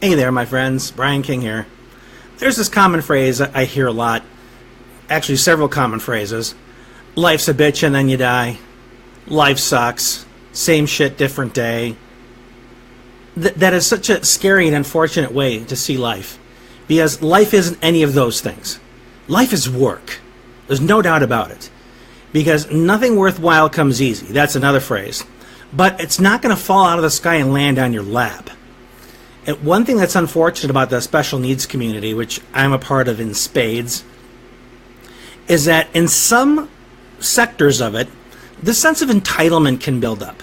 Hey there, my friends. Brian King here. There's this common phrase I hear a lot. Actually, several common phrases. Life's a bitch and then you die. Life sucks. Same shit, different day. That is such a scary and unfortunate way to see life. Because life isn't any of those things. Life is work. There's no doubt about it. Because nothing worthwhile comes easy. That's another phrase. But it's not going to fall out of the sky and land on your lap. And one thing that's unfortunate about the special needs community, which I'm a part of in spades, is that in some sectors of it, this sense of entitlement can build up.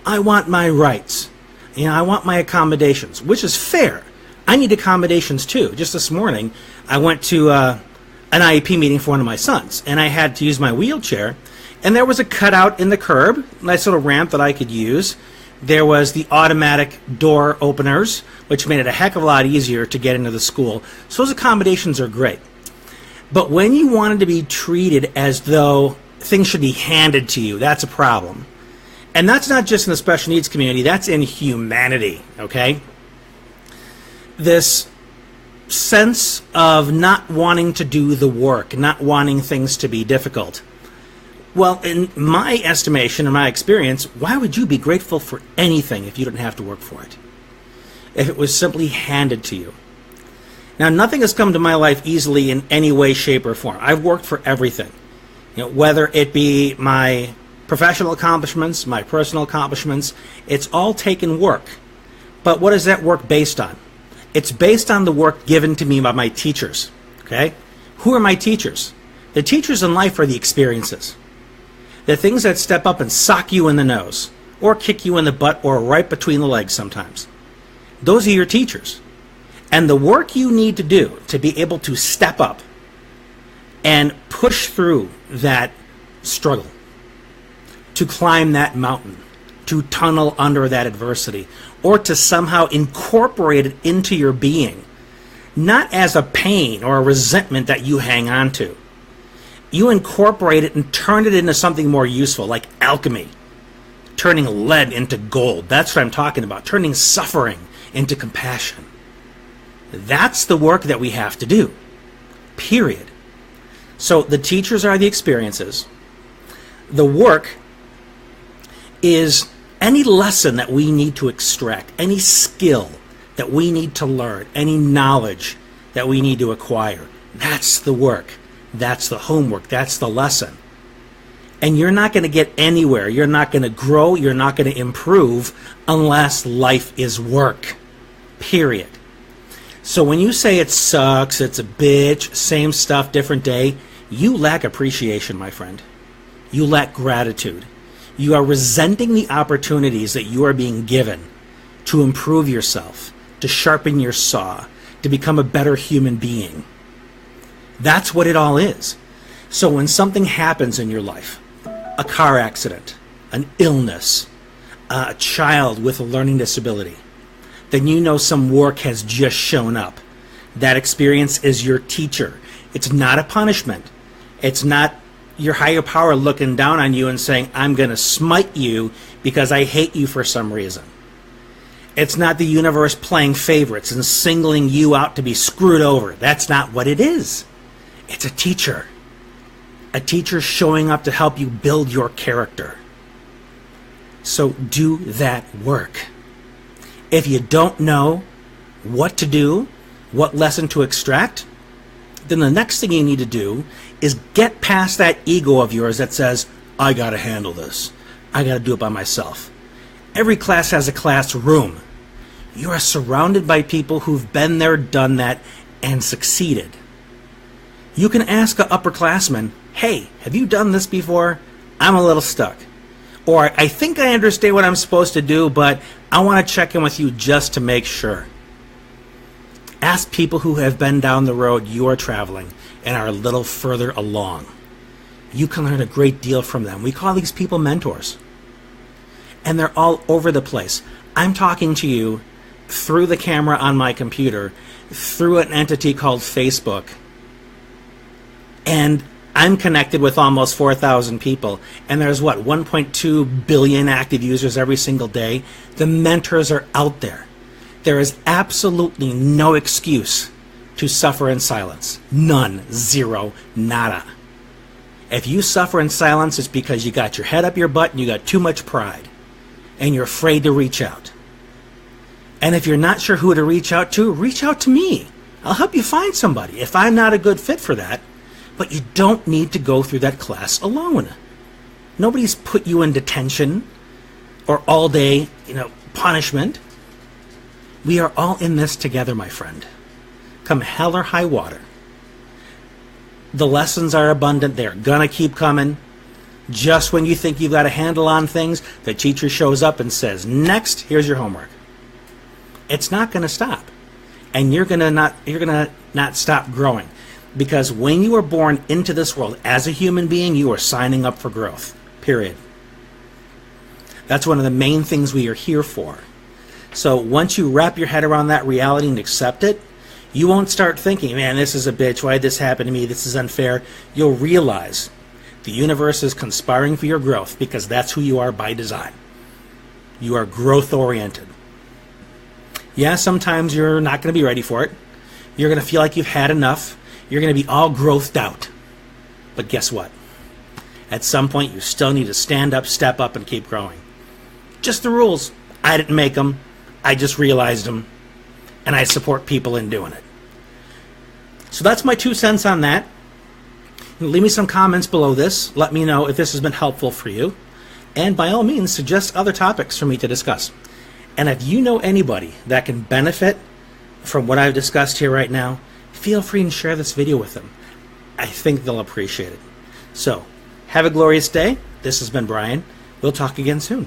I want my rights. I want my accommodations, which is fair. I need accommodations too. Just this morning, I went to an IEP meeting for one of my sons, and I had to use my wheelchair, and there was a cutout in the curb, nice little ramp that I could use. There was the automatic door openers, which made it a heck of a lot easier to get into the school. So those accommodations are great. But when you wanted to be treated as though things should be handed to you, that's a problem. And that's not just in the special needs community, that's in humanity, okay? This sense of not wanting to do the work, not wanting things to be difficult. Well, in my estimation, in my experience, why would you be grateful for anything if you didn't have to work for it? If it was simply handed to you. Now, nothing has come to my life easily in any way, shape, or form. I've worked for everything. Whether it be my professional accomplishments, my personal accomplishments, it's all taken work. But what is that work based on? It's based on the work given to me by my teachers. Okay? Who are my teachers? The teachers in life are the experiences. The things that step up and sock you in the nose, or kick you in the butt, or right between the legs sometimes. Those are your teachers. And the work you need to do to be able to step up and push through that struggle, to climb that mountain, to tunnel under that adversity, or to somehow incorporate it into your being, not as a pain or a resentment that you hang on to. You incorporate it and turn it into something more useful, like alchemy, turning lead into gold. That's what I'm talking about, turning suffering into compassion. That's the work that we have to do, period. So the teachers are the experiences. The work is any lesson that we need to extract, any skill that we need to learn, any knowledge that we need to acquire. That's the work. That's the homework. That's the lesson. And you're not going to get anywhere. You're not going to grow. You're not going to improve unless life is work, period. So when you say it sucks, it's a bitch, same stuff, different day, you lack appreciation, my friend. You lack gratitude. You are resenting the opportunities that you are being given to improve yourself, to sharpen your saw, to become a better human being. That's what it all is. So when something happens in your life, a car accident, an illness, a child with a learning disability, then you know some work has just shown up. That experience is your teacher. It's not a punishment. It's not your higher power looking down on you and saying, I'm going to smite you because I hate you for some reason. It's not the universe playing favorites and singling you out to be screwed over. That's not what it is. It's a teacher. A teacher showing up to help you build your character. So do that work. If you don't know what to do, what lesson to extract, then the next thing you need to do is get past that ego of yours that says, I got to handle this. I got to do it by myself. Every class has a classroom. You are surrounded by people who've been there, done that, and succeeded. You can ask an upperclassman, hey, have you done this before? I'm a little stuck. Or I think I understand what I'm supposed to do, but I want to check in with you just to make sure. Ask people who have been down the road you are traveling and are a little further along. You can learn a great deal from them. We call these people mentors. And they're all over the place. I'm talking to you through the camera on my computer, through an entity called Facebook. And I'm connected with almost 4,000 people, and there's 1.2 billion active users every single day. The mentors are out there. There is absolutely no excuse to suffer in silence. None. Zero. Nada. If you suffer in silence, it's because you got your head up your butt and you got too much pride. And you're afraid to reach out. And if you're not sure who to reach out to me. I'll help you find somebody if I'm not a good fit for that. But you don't need to go through that class alone. Nobody's put you in detention or all day, punishment. We are all in this together, my friend. Come hell or high water. The lessons are abundant. They're gonna keep coming. Just when you think you've got a handle on things, the teacher shows up and says, next, here's your homework. It's not gonna stop. And you're gonna not stop growing. Because when you are born into this world as a human being, you are signing up for growth. Period. That's one of the main things we are here for. So once you wrap your head around that reality and accept it, you won't start thinking, man, this is a bitch. Why did this happen to me? This is unfair. You'll realize the universe is conspiring for your growth because that's who you are by design. You are growth-oriented. Yeah, sometimes you're not going to be ready for it. You're going to feel like you've had enough. You're going to be all growthed out. But guess what? At some point, you still need to stand up, step up, and keep growing. Just the rules. I didn't make them. I just realized them. And I support people in doing it. So that's my 2 cents on that. Leave me some comments below this. Let me know if this has been helpful for you. And by all means, suggest other topics for me to discuss. And if you know anybody that can benefit from what I've discussed here right now, feel free and share this video with them. I think they'll appreciate it. So, have a glorious day. This has been Brian. We'll talk again soon.